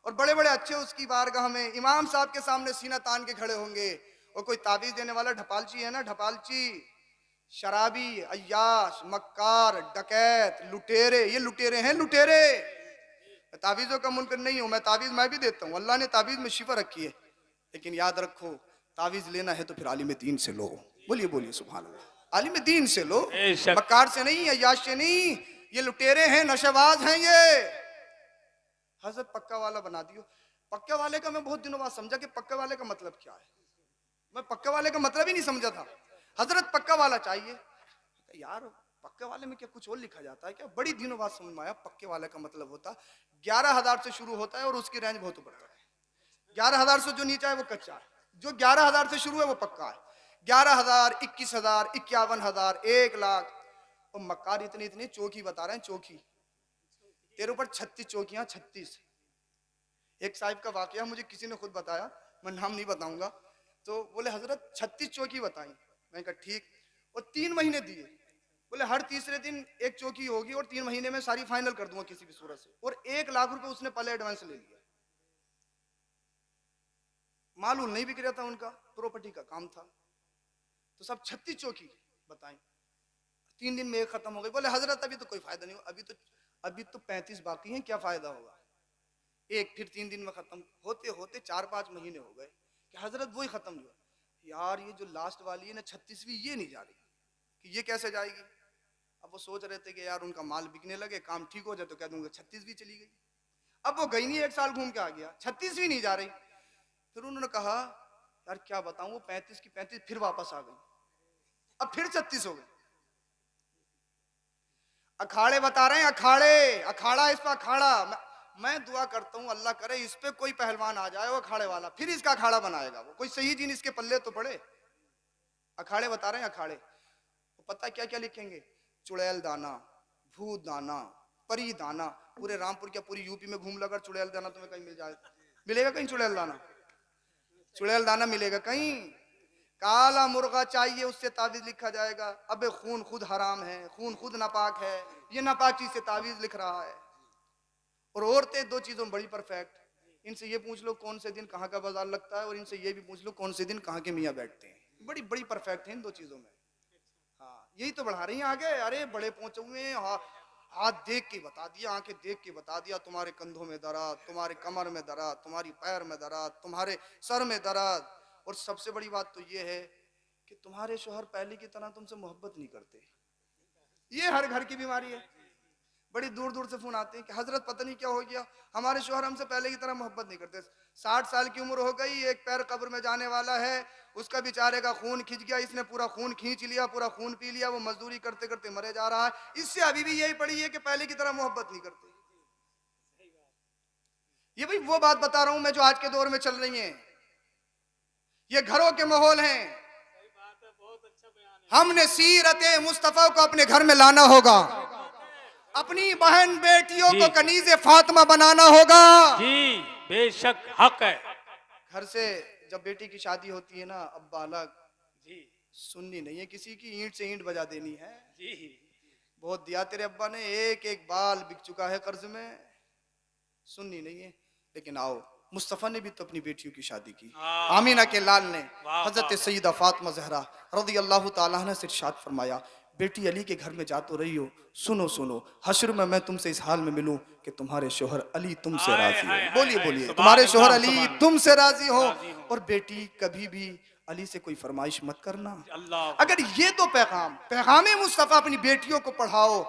और बड़े बड़े अच्छे उसकी बारगाह में इमाम साहब के सामने सीना तान के खड़े होंगे, और कोई तावीज देने वाला ढपालची है ना, ढपालची, शराबी, अय्याश, मक्कार, डकैत, लुटेरे, ये लुटेरे हैं, लुटेरे। तावीज़ों का मुनकर नहीं हूं मैं, तावीज मैं भी देता हूं, अल्लाह ने तावीज में शिफा रखी है, लेकिन याद रखो, तावीज लेना है तो फिर आलिम दीन से लो। बोलिए बोलिए सुभान अल्लाह, आलिम दीन से लो, मक्कार से नहीं, अय्याश से नहीं। ये लुटेरे हैं, नशेबाज हैं ये। हजरत पक्का वाला बना दियो। पक्के वाले का मैं बहुत दिनों बाद समझा कि पक्के वाले का मतलब क्या है। मैं पक्के वाले का मतलब ही नहीं समझा था। हजरत पक्का वाला चाहिए, यार पक्के वाले में क्या कुछ और लिखा जाता है क्या? बड़ी दिनों बाद समझ में आया, पक्के वाले का मतलब होता 11,000 से शुरू होता है और उसकी रेंज बहुत ऊपर तक है। 11,000 से जो नीचा है वो कच्चा है, जो 11,000 से शुरू है वो पक्का है। 11,000, 21,000, 51,000, 1 लाख। और मक्कार इतने इतने चौकी बता रहे हैं, चौकी तेरे ऊपर 36 चौकियां, 36। एक साहिब का वाकया मुझे किसी ने खुद बताया, मैं नाम नहीं बताऊंगा, तो बोले हजरत 36 चौकी बताई। मैंने कहा ठीक, और 3 महीने दिए, बोले हर तीसरे दिन एक चौकी होगी और 3 महीने में सारी फाइनल कर दूंगा किसी भी सूरत से। और 1 लाख रुपए उसने पहले एडवांस ले लिया। मालूम नहीं बिक रहा था, उनका प्रॉपर्टी का काम था। तो सब 36 चौकी बताएं, 3 दिन में एक खत्म हो गई। बोले हजरत अभी तो कोई फायदा नहीं हो, अभी तो 35 बाकी हैं, क्या फायदा होगा। एक फिर 3 दिन में खत्म होते होते 4-5 महीने हो गए कि हजरत वही खत्म नहीं हुआ। यार ये जो लास्ट वाली है ना 36वीं, ये नहीं जा रही, कि ये कैसे जाएगी। अब वो सोच रहे थे कि यार उनका माल बिकने लगे, काम ठीक हो जाए तो कह दूंगा 36वीं चली गई। अब वो गई नहीं, 1 साल घूम के आ गया, 36वीं नहीं जा रही। फिर उन्होंने कहा यार क्या बताऊं, वो 35 की 35 फिर वापस आ गई, अब फिर 36 हो गई। अखाड़े बता रहे हैं, अखाड़ा इस पर अखाड़ा। मैं दुआ करता हूं अल्लाह करे इस पे कोई पहलवान आ जाए वो अखाड़े वाला, फिर इसका अखाड़ा बनाएगा वो, कोई सही जीन इसके पल्ले तो पड़े। अखाड़े बता रहे हैं, अखाड़े तो पता क्या क्या लिखेंगे, चुड़ैल दाना, भूत दाना, परी दाना। पूरे रामपुर क्या पूरी यूपी में घूम लगा, चुड़ैल दाना तुम्हें कहीं मिल जाए, मिलेगा कहीं चुड़ैल दाना? चुड़ैल दाना मिलेगा कहीं? काला मुर्गा चाहिए, उससे तावीज लिखा जाएगा। अबे खून खुद हराम है, खून खुद नापाक है, ये नापाक चीज से तावीज लिख रहा है। और औरतें 2 चीजों में बड़ी परफेक्ट, इनसे ये पूछ लो कौन से दिन कहाँ का बाजार लगता है, और इनसे ये भी पूछ लो कौन से दिन कहाँ के मियाँ बैठते हैं। बड़ी बड़ी परफेक्ट है इन 2 चीजों में। हाँ यही तो बढ़ा रही हैं आगे। अरे बड़े पहुंचे हुए हैं, हाथ देख के बता दिया, आंखें देख के बता दिया, तुम्हारे कंधों में दर्द, तुम्हारे कमर में दर्द, तुम्हारी पैर में दर्द, तुम्हारे सर में दर्द। और सबसे बड़ी बात तो ये है कि तुम्हारे शोहर पहले की तरह तुमसे मोहब्बत नहीं करते। ये हर घर की बीमारी है। बड़ी दूर दूर से फोन आते हैं कि हजरत पता नहीं क्या हो गया, हमारे शोहर हमसे पहले की तरह मोहब्बत नहीं करते। 60 साल की उम्र हो गई, एक पैर कब्र में जाने वाला है, उसका बेचारे का खून खींच गया, इसने पूरा खून खींच लिया, पूरा खून पी लिया, वो मजदूरी करते करते मरे जा रहा है। इससे अभी भी यही पड़ी है कि पहले की तरह मोहब्बत नहीं करते। ये भाई वो बात बता रहा हूं मैं जो आज के दौर में चल रही है। ये घरों के माहौल हैं। हमने सीरत मुस्तफा को अपने घर में लाना होगा, अपनी बहन बेटियों को कनीज़े फातिमा बनाना होगा। जी बेशक हक है। घर से जब बेटी की शादी होती है ना, अब्बा अलग जी, सुननी नहीं है किसी की, ईंट से ईंट बजा देनी है जी। बहुत दिया तेरे अब्बा ने, एक एक बाल बिक चुका है कर्ज में, सुननी नहीं है। लेकिन आओ, मुस्तफ़ा ने भी तो अपनी बेटियों की शादी की। आमीना के लाल ने हजरत सईदा फातिमा ज़हरा रज़ी अल्लाह ताला अन्हा से इरशाद फरमाया, बेटी अली के घर में जा तो रही हो, सुनो सुनो, हश्र में मैं तुमसे इस हाल में मिलूं कि तुम्हारे शोहर अली तुमसे राजी हो। बोलिए बोलिए, तुम्हारे शोहर अली तुमसे राजी हो। और बेटी कभी भी अली से कोई फरमाइश मत करना। अगर ये तो पैगाम मुस्तफ़ा अपनी बेटियों को पढ़ाओ,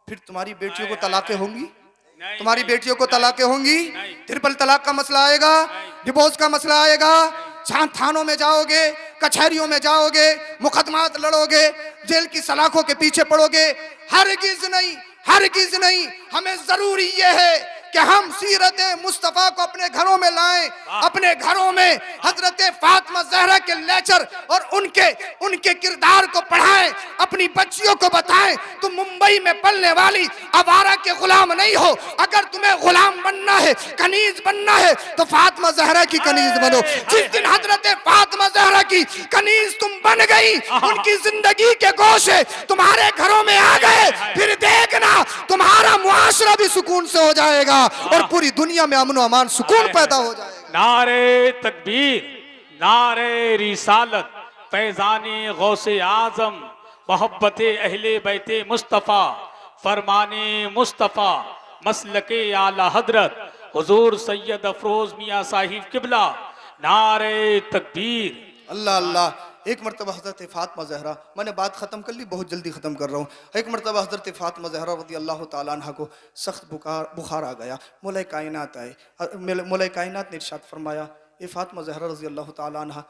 फिर तुम्हारी बेटियों को तलाक़ें होंगी? तुम्हारी बेटियों को तलाक़ें होंगी? ट्रिपल तलाक का मसला आएगा, डिवोर्स का मसला आएगा, जहां थानों में जाओगे, कचहरियों में जाओगे, मुकदमात लड़ोगे, जेल की सलाखों के पीछे पड़ोगे। हरगिज़ नहीं, हरगिज़ नहीं। हमें जरूरी ये है कि हम सीरत मुस्तफ़ा को अपने घरों में लाएं, अपने घरों में हजरत फातिमा ज़हरा के लेक्चर और उनके किरदार को पढ़ाएं, अपनी बच्चियों को बताएं। तुम मुंबई में पलने वाली आवारा के गुलाम नहीं हो। अगर तुम्हें गुलाम बनना है, कनीज बनना है, तो फातिमा ज़हरा की कनीज बनो। जिस दिन हजरत फातिमा ज़हरा की कनीज तुम बन गई, उनकी जिंदगी के गोशे तुम्हारे घरों में आ गए, फिर देखना तुम्हारा मुआशरा भी सुकून से हो जाएगा और पूरी दुनिया में अमन अमान सुकून पैदा हो जाएगा। नारे तकबीर, नारे रिसालत, फैज़ाने गौसे आज़म, मोहब्बते अहले बैते मुस्तफ़ा, फरमाने मुस्तफ़ा, मसलके आला हजरत हुजूर सैयद अफरोज मियाँ साहिब किबला। नारे तकबीर। अल्लाह अल्लाह। एक मरतबा हज़रत फ़ातिमा ज़हरा, मैंने बात ख़त्म कर ली, बहुत जल्दी ख़त्म कर रहा हूँ। एक मरतबा हज़रत फ़ातिमा ज़हरा रज़ी अल्लाह ताला अन्हा को सख्त बुखार आ गया। मौला कायनात आए, मौला कायनात ने इरशाद फरमाया, ए फ़ातिमा ज़हरा रज़ी अल्लाह ताला अन्हा,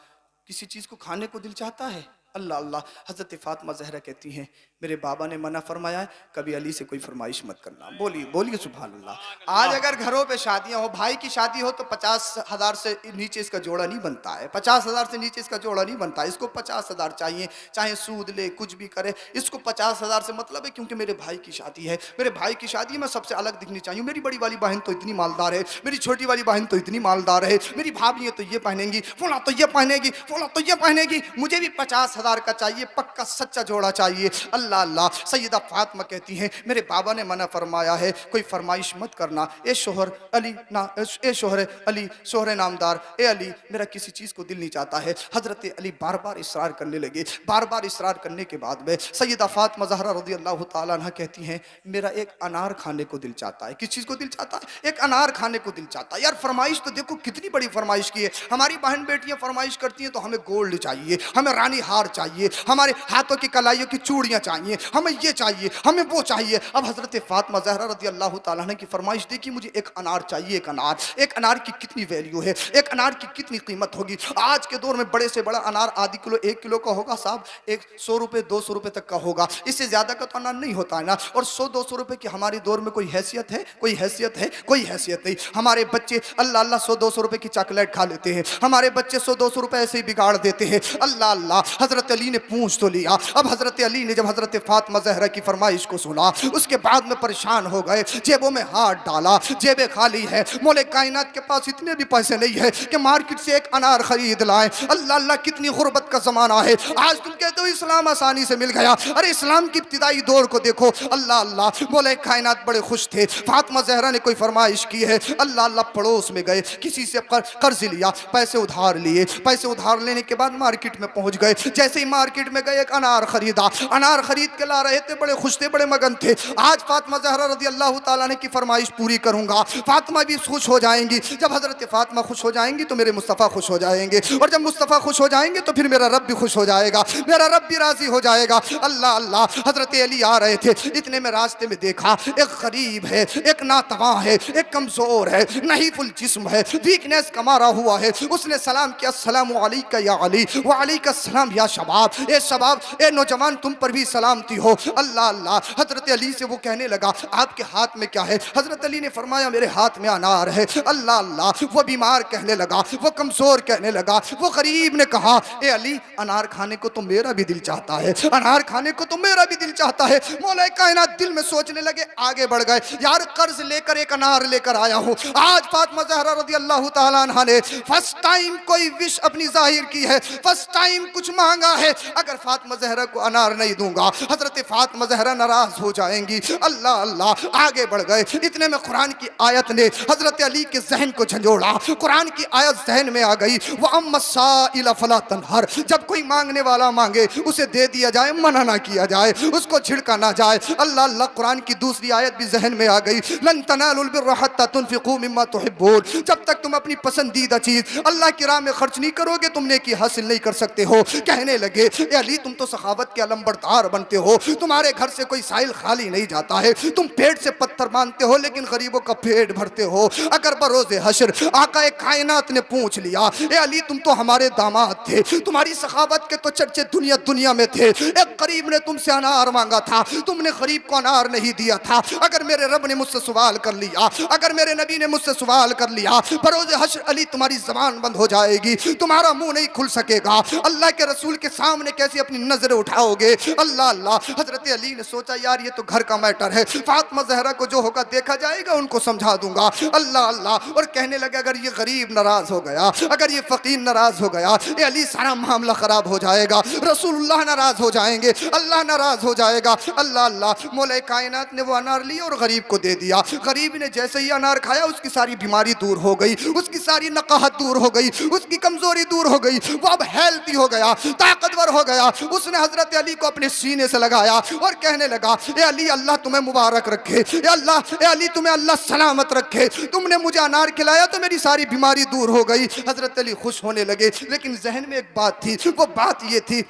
किसी चीज़ को खाने को दिल चाहता है? अल्लाह अल्लाह। हज़रत फ़ातिमा ज़हरा कहती हैं, मेरे बाबा ने मना फरमाया है, कभी अली से कोई फरमाइश मत करना। बोलिए बोलिए सुभान अल्लाह। आज अगर घरों पे शादियां हो, भाई की शादी हो, तो 50,000 से नीचे इसका जोड़ा नहीं बनता है। 50,000 से नीचे इसका जोड़ा नहीं बनता है। इसको 50,000 चाहिए, चाहे सूद ले, कुछ भी करे, इसको 50,000 से मतलब है, क्योंकि मेरे भाई की शादी है, मेरे भाई की शादी में सबसे अलग दिखनी चाहिए। मेरी बड़ी वाली बहन तो इतनी मालदार है, मेरी छोटी वाली बहन तो इतनी मालदार है, मेरी भाभी है तो ये पहनेंगी, फला तो ये पहनेगी, फला तो ये पहनेगी, मुझे भी 50,000 का चाहिए, पक्का सच्चा जोड़ा चाहिए। अल्लाह अल्लाह अल्लाह। सैयदा फातिमा कहती हैं मेरे बाबा ने मना फरमाया है कोई फरमाइश मत करना। ए शोहर अली ना, ए शोहर अली, शोहर नामदार, ए अली मेरा किसी चीज़ को दिल नहीं चाहता है। हजरत अली बार बार इसरार करने लगे। बार बार इसरार करने के बाद में सैयदा फातिमा ज़हरा रज़ी अल्लाह ताला अन्हा कहती हैं मेरा एक अनार खाने को दिल चाहता है। किस चीज़ को दिल चाहता है? एक अनार खाने को दिल चाहता है। यार फरमाइश तो देखो कितनी बड़ी फरमाइश की है। हमारी बहन बेटियां फरमाइश करती हैं तो हमें गोल्ड चाहिए, हमें रानी हार चाहिए, हमारे हाथों की कलाइयों की चूड़ियां चाहिए, हमें ये चाहिए, हमें वो चाहिए। अब हजरत फातिमा ज़हरा रज़ी अल्लाह ताला अन्हा की फरमाइश देखी मुझे एक अनार चाहिए। एक अनार, एक अनार की कितनी वैल्यू है, एक अनार की कितनी कीमत होगी। आज के दौर में बड़े से बड़ा अनार आधी किलो 1 किलो का होगा साहब, 100 रुपये 200 रुपये तक का होगा। इससे ज्यादा का तो अनार नहीं होता है ना। और 100-200 रुपये की हमारे दौर में कोई हैसियत है? कोई हैसियत है? कोई हैसियत नहीं। हमारे बच्चे अल्लाह अल्लाह 100-200 रुपये की चॉकलेट खा लेते हैं। हमारे बच्चे 100-200 रुपये ऐसे ही बिगाड़ देते हैं। अल्लाह अल्लाह। हजरत अली ने पूछ तो लिया। अब हजरत अली ने जब हजरत फातिमा ज़हरा की फरमाइश को सुना उसके बाद में परेशान हो गए। जेबों में हाथ डाला, जेबें खाली है। मौले कायनात के पास इतने भी पैसे नहीं है कि मार्केट से एक अनार खरीद लाए। अल्लाह अल्लाह कितनी गुर्बत का जमाना है। आज तुम कहते हो इस्लाम आसानी से मिल गया। अरे इस्लाम की इब्तिदाई दौर को देखो। अल्लाह अल्लाह। मौले कायनात बड़े खुश थे। फातिमा ज़हरा ने कोई फरमाइश की है। अल्लाह अल्लाह पड़ोस में गए, किसी से कर्ज लिया, पैसे उधार लिए। पैसे उधार लेने के बाद मार्केट में पहुंच गए। जैसे ही मार्केट में गए एक अनार खरीदा। अनार खरीद के ला रहे थे, बड़े खुश थे, बड़े मगन थे। आज फातिमा ज़हरा रज़ी अल्लाह ताला ने की फरमाइश पूरी करूंगा। फातिमा भी खुश हो जाएंगी। जब हजरत फातिमा खुश हो जाएंगी तो मेरे मुस्तफ़ा खुश हो जाएंगे, और जब मुस्तफ़ा खुश हो जाएंगे तो फिर मेरा रब भी खुश हो जाएगा, मेरा रब भी राजी हो जाएगा। अल्लाह अल्लाह। हजरत अली आ रहे थे, इतने में रास्ते में देखा एक गरीब है, एक नातवा है, एक कमजोर है, नहीफुल जिस्म है, वीकनेस का मारा हुआ है। उसने सलाम किया, अस्सलामु अलैका या अली, व अलैका सलाम या शबाब। ए शबाब, ए नौजवान, तुम पर भी सलामती हो। अल्लाह अल्लाह। हजरत अली से वो कहने लगा आपके हाथ में क्या है? हजरत अली ने फरमाया मेरे हाथ में अनार है। अल्लाह अल्लाह। वो बीमार कहने लगा, वो कमजोर कहने लगा। वो गरीब ने कहा ए अली अनार खाने को तो मेरा भी दिल चाहता है, अनार खाने को तो मेरा भी दिल चाहता है। मौला कायनात दिल में सोचने लगे, आगे बढ़ गए। यार कर्ज लेकर एक अनार लेकर आया हूँ। आज फातिमा ज़हरा रज़ी अल्लाह ताला अन्हा ने फर्स्ट टाइम कोई विश अपनी जाहिर की है, फर्स्ट टाइम कुछ मांगा है। अगर फातिमा ज़हरा को अनार नहीं दूंगा हजरत फातिमा ज़हरा नाराज हो जाएंगी। अल्लाह अल्लाह। आगे बढ़ गए। इतने में कुरान की आयत ने हजरत अली के जहन को झंझोड़ा। कुरान की आयत जहन में आ गई, वो अम्मसाइल फला तनहर। जब कोई मांगने वाला मांगे उसे दे दिया जाए, मना ना किया जाए, उसको झिड़का ना जाए। अल्लाह अल्लाह। कुरान की दूसरी आयत भी जहन में आ गई, लन तनालुल बिर्रा हत्ता तुनफिकू मिम्मा तुहिब्बून। जब तक तुम अपनी पसंदीदा चीज अल्लाह की राह में खर्च नहीं करोगे तुम नेकी हासिल नहीं कर सकते हो। कहने लगे ए अली तुम तो सखावत के अलंबरदार बनते हो, तुम्हारे घर से कोई साइल खाली नहीं जाता है। तुम पेट से पत्थर मानते हो लेकिन गरीबों का पेट भरते हो। अगर बरोज़े हश्र आका कायनात ने पूछ लिया ए अली तुम तो हमारे दामाद थे, तुम्हारी सखावत के तो चर्चे दुनिया दुनिया में थे। एक गरीब ने तुमसे अनार मांगा था, तुमने गरीब को अनार नहीं दिया था। अगर मेरे रब ने मुझसे सवाल कर लिया, अगर मेरे नबी ने मुझसे सवाल कर लिया, बरोज़े हश्र अली तुम्हारी जबान बंद हो जाएगी, तुम्हारा मुंह नहीं खुल सकेगा। अल्लाह के रसूल के सामने कैसे अपनी नजरें उठाओगे? अल्लाह अल्लाह। हजरत अली ने सोचा यार ये तो घर का मैटर है, फातिमा ज़हरा को जो होगा देखा जाएगा, उनको समझा दूंगा। अल्लाह अल्लाह। और कहने लगे अगर ये गरीब नाराज हो गया, अगर ये फकीर नाराज हो गया, ये अली सारा मामला खराब हो जाएगा, रसूलुल्लाह नाराज हो जाएंगे, अल्लाह नाराज हो जाएगा। अल्लाह अल्लाह। मौला कायनात ने वो अनार लिया और गरीब को दे दिया। गरीब ने जैसे ही अनार खाया उसकी सारी बीमारी दूर हो गई, उसकी सारी नकाहत दूर हो गई, उसकी कमजोरी दूर हो गई। वो अब हेल्थी हो गया, ताकतवर हो गया। उसने हजरत अली को अपने सीने से लगाया और कहने लगा ए अली अल्लाह तुम्हें मुबारक रखे, ए अल्लाह, ए अली तुम्हें अल्लाह सलामत रखे। तुमने मुझे अनार खिलाया तो मेरी सारी बीमारी दूर हो गई। हजरत अली खुश होने लगे, लेकिन जहन में एक बात थी। वो बात ये थी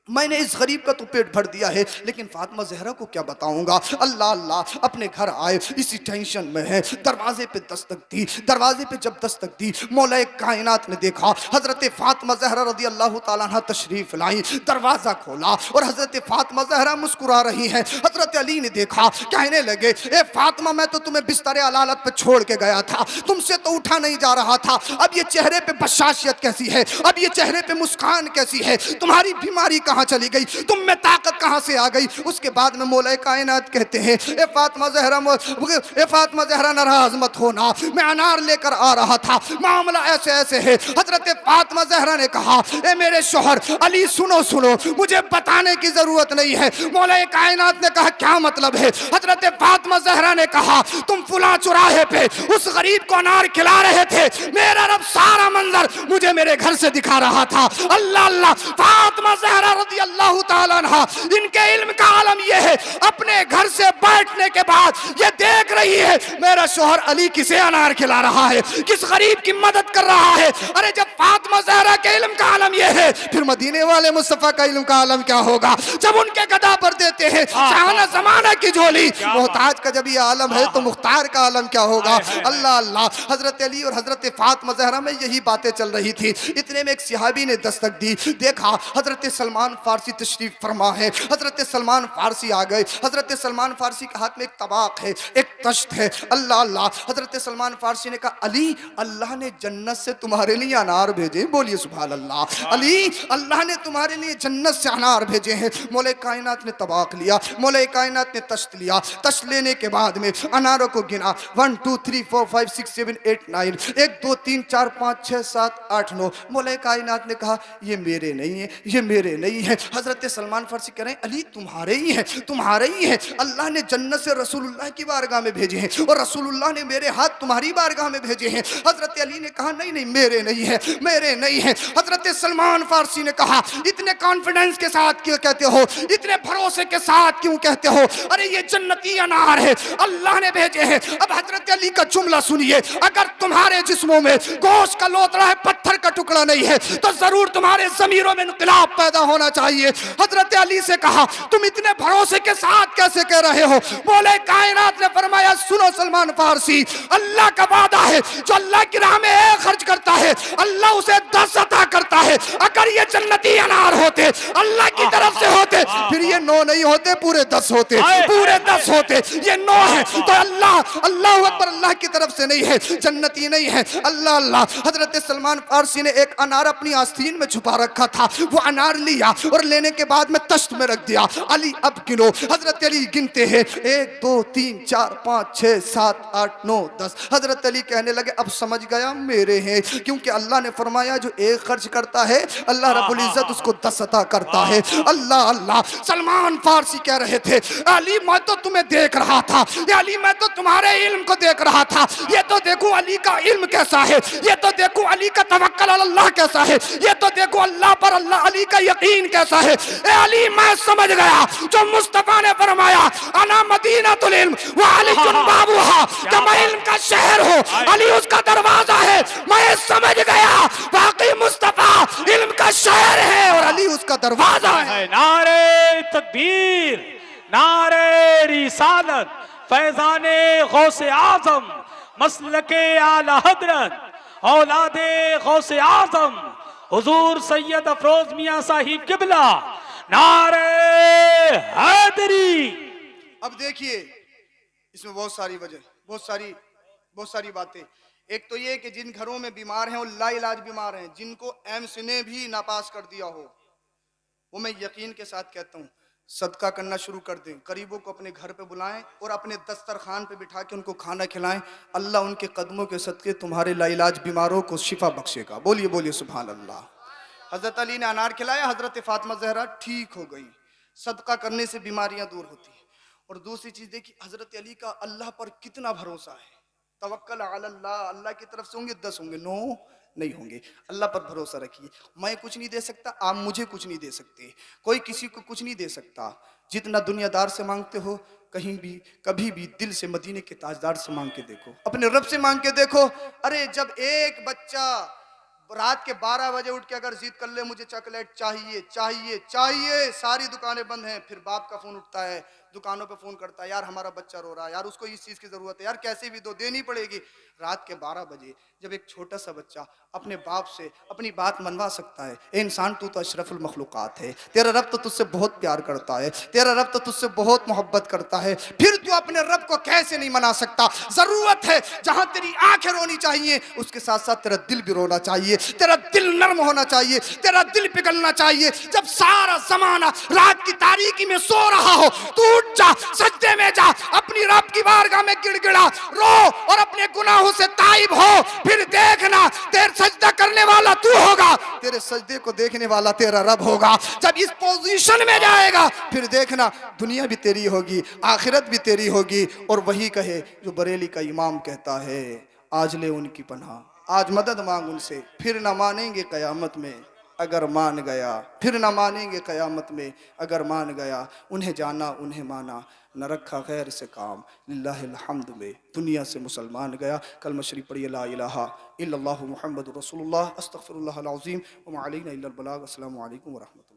मैंने इस गरीब का तो पेट भर दिया है, लेकिन फातिमा ज़हरा को क्या बताऊंगा। अल्लाह अल्लाह। अपने घर आए, इसी टेंशन में है। दरवाजे पे दस्तक दी। दरवाजे पे जब दस्तक दी मौला कायनात ने देखा हजरत फातिमा ज़हरा रज़ी अल्लाह ताला अन्हा तशरीफ लाई। दरवाजा खोला और हजरत फातिमा ज़हरा मुस्कुरा रही हैं। हजरत अली ने देखा, कहने लगे ए फातिमा मैं तो तुम्हें बिस्तर अलालत पे छोड़ के गया था, तुमसे तो उठा नहीं जा रहा था। अब ये चेहरे पे बशाशियत कैसी है, अब ये चेहरे पे मुस्कान कैसी है, तुम्हारी बीमारी कहाँ कहाँ चली गई, तुम में ताकत कहाँ से आ गई। उसके बाद में मौला कायनात कहते हैं, ए फातिमा ज़हरा नाराज मत होना, मैं अनार लेकर आ रहा था, मामला ऐसे ऐसे है। हजरत फातिमा ज़हरा ने कहा, ए मेरे शौहर अली सुनो सुनो, मुझे बताने की जरूरत नहीं है। मौला कायनात ने कहा, क्या मतलब है। हजरत फातिमा ज़हरा ने कहा, तुम फुला चौराहे पे उस गरीब को अनार खिला रहे थे, मेरा रब सारा मंजर मुझे मेरे घर से दिखा रहा था। अल्लाह अल्लाह, फातिमा ज़हरा रज़ी अल्लाह ताला अन्हा, इनके इल्म का आलम यह है, अपने घर से बैठने के बाद ये देख रही है मेरा शौहर अली किसे अनार खिला रहा है, किस गरीब की मदद कर रहा है। अरे जब फातिमा ज़हरा के इल्म का आलम यह है, फिर मदीने वाले मुस्तफा का इल्म का आलम क्या होगा। जब उनके गदा पर देते हैं शाहाना ज़माना की झोली, मोहताज का जब ये आलम है तो मुख्तार का आलम क्या होगा। अल्लाह अल्लाह, हजरत अली और हजरत फातिमा ज़हरा में यही बातें चल रही थी। इतने में एक सिहाबी ने दस्तक दी, देखा हजरत सलमान फारसी तशरीफ फरमा है। हजरत सलमान फारसी आ गए। हजरत सलमान फारसी के हाथ में एक तबाक है, एक तश्त है। अल्लाह अल्लाह, हजरत सलमान फारसी ने कहा, अली अल्लाह ने जन्नत से तुम्हारे लिए अनार भेजे। बोलिए सुभान अल्लाह। अली अल्लाह ने तुम्हारे लिए जन्नत से अनार भेजे हैं। मौला कायनात ने तबाक लिया, मौला कायनात ने तश्त लिया। तश्त लेने के बाद में अनारों को गिना, 1 2 3 4 5 6 7 8 9, 1 2 3 4 5 6 7 8 9। मौला कायनात ने कहा, ये मेरे नहीं है, ये मेरे नहीं है। हजरत सलमान फारसी कह रहे हैं, अली तुम्हारे ही है, तुम्हारे ही है। अल्लाह ने जन्नत से रसूलुल्लाह की बारगाह में भेजे हैं और रसूलुल्लाह ने मेरे हाथ तुम्हारी बारगाह में भेजे हैं। हजरत अली ने कहा, नहीं नहीं मेरे नहीं है, मेरे नहीं है। हजरत सलमान फारसी ने कहा, इतने कॉन्फिडेंस के साथ क्यों कहते हो, इतने भरोसे के साथ क्यों कहते हो। अरे ये जन्नती अनार है, अल्लाह ने भेजे हैं। अब हजरत अली का जुमला सुनिए, अगर तुम्हारे जिस्मों में गोश्त का लोतड़ा है, पत्थर का टुकड़ा नहीं है, तो जरूर तुम्हारे ज़मीरों में इनकलाब पैदा होना चाहिए। हजरत अली से कहा, तुम इतने भरोसे के साथ कैसे कह रहे हो। बोले कायनात ने फरमाया, सुनो सलमान फारसी, अल्लाह का वादा है, जो अल्लाह की राह में एक खर्च करता है अल्लाह उसे 10 अता करता है। अगर ये जन्नती अनार होते, अल्लाह की तरफ से होते, फिर ये 9 नहीं होते, पूरे 10 होते, पूरे 10 होते। ये 9 है तो अल्लाह अल्लाह अकबर, अल्लाह की तरफ से नहीं है, जन्नती नहीं है। अल्लाह अल्लाह, हजरत सलमान फारसी ने एक अनार अपनी आस्तीन में छुपा रखा था, वो अनार लिया और लेने के बाद में तश्त में रख दिया। अली अब गिनो। हजरत अली गिनते हैं, 1 2 3 4 5 6 7 8 9 10। हजरत अली कहने लगे, अब समझ गया मेरे हैं, क्योंकि अल्लाह ने फरमाया जो एक खर्च करता है अल्लाह रब्बुल इज्जत उसको 10 अता करता है। अल्लाह अल्लाह, सलमान फारसी कह रहे थे, अली मैं तो तुम्हें देख रहा था, या अली मैं तो तुम्हारे इल्म को देख रहा था, ये तो देखो अली का इल्म कैसा है, ये तो देखो अली का तवक्कल अल्लाह कैसा है, ये तो देखो अल्लाह पर अल्लाह अली का यकीन कैसा है। ए अली मैं समझ गया, जो मुस्तफा ने फरमाया अना मदीनतुल इल्म व अली बाबूहा, कि मैं इल्म का शहर हूँ, अली उसका दरवाजा है। मैं समझ गया वाकई मुस्तफा इल्म का शहर है और अली उसका दरवाजा है। नारे तकबीर, नारे रिसालत, फैजाने गौसे आजम, मसलके आला हजरत, औलादे गौसे आजम हुजूर सैयद अफरोज मियां साहिब किबला, नारे हैदरी। अब देखिए, इसमें बहुत सारी वजह, बहुत सारी बातें। एक तो ये कि जिन घरों में बीमार हैं, वो लाइलाज बीमार हैं, जिनको एम्स ने भी नापास कर दिया हो, वो मैं यकीन के साथ कहता हूँ सदका करना शुरू कर दें, गरीबों को अपने घर पे बुलाएं और अपने दस्तरखान पे बिठा के उनको खाना खिलाएं। अल्लाह उनके कदमों के सदके तुम्हारे लाइलाज बीमारों को शिफा बख्शेगा। बोलिए बोलिए सुभान अल्लाह। हजरत अली ने अनार खिलाया, हजरत फातिमा ज़हरा ठीक हो गई। सदका करने से बीमारियां दूर होती हैं। और दूसरी चीज देखिए, हजरत अली का अल्लाह पर कितना भरोसा है। तवक्कल अल्लाह, अल्लाह की तरफ से होंगे 10 होंगे, 9 नहीं होंगे। अल्लाह पर भरोसा रखिए। मैं कुछ नहीं दे सकता, आप मुझे कुछ नहीं दे सकते, कोई किसी को कुछ नहीं दे सकता। जितना दुनियादार से मांगते हो, कहीं भी कभी भी दिल से मदीने के ताजदार से मांग के देखो, अपने रब से मांग के देखो। अरे जब एक बच्चा रात के 12 बजे उठ के अगर जिद कर ले मुझे चॉकलेट चाहिए चाहिए चाहिए, सारी दुकानें बंद हैं, फिर बाप का फोन उठता है, दुकानों पे फ़ोन करता है, यार हमारा बच्चा रो रहा है, यार उसको इस चीज़ की ज़रूरत है, यार कैसे भी दो, देनी पड़ेगी। रात के 12 बजे जब एक छोटा सा बच्चा अपने बाप से अपनी बात मनवा सकता है, ए इंसान तू तो अशरफुल मखलूक़ात है, तेरा रब तो तुझसे बहुत प्यार करता है, तेरा रब तो तुझसे बहुत मोहब्बत करता है, फिर तू अपने रब को कैसे नहीं मना सकता। ज़रूरत है जहाँ तेरी आंखें रोनी चाहिए उसके साथ साथ तेरा दिल भी रोना चाहिए, तेरा दिल नर्म होना चाहिए, तेरा दिल पिघलना चाहिए। जब सारा जमाना रात की तारीकी में सो रहा हो, तू उठ जा, सजदे में जा, अपनी रब की बारगाह में गिड़गिड़ा रो और अपने गुनाहों से ताइब हो। फिर देखना तेरे सजदा करने वाला तू होगा, तेरे सजदे को देखने वाला तेरा रब होगा। जब इस पोजीशन में जाएगा फिर देखना दुनिया भी तेरी होगी, आखिरत भी तेरी होगी। और वही कहे जो बरेली का इमाम कहता है, आज ले उनकी पनाह, आज मदद मांग उनसे, फिर न मानेंगे कयामत में अगर मान गया, फिर न मानेंगे कयामत में अगर मान गया। उन्हें जाना उन्हें माना, न रखा गैर से काम, लिल्लाहिल हम्द में दुनिया से मुसलमान गया। कलमा शरीफ पढ़िए, ला इलाहा इल्लल्लाहु मुहम्मदुर रसूलुल्लाह, अस्तगफिरुल्लाहल अज़ीम व मा अलैना इल्लल बलाग। अस्सलामु अलैकुम व रहमतुल्लाह।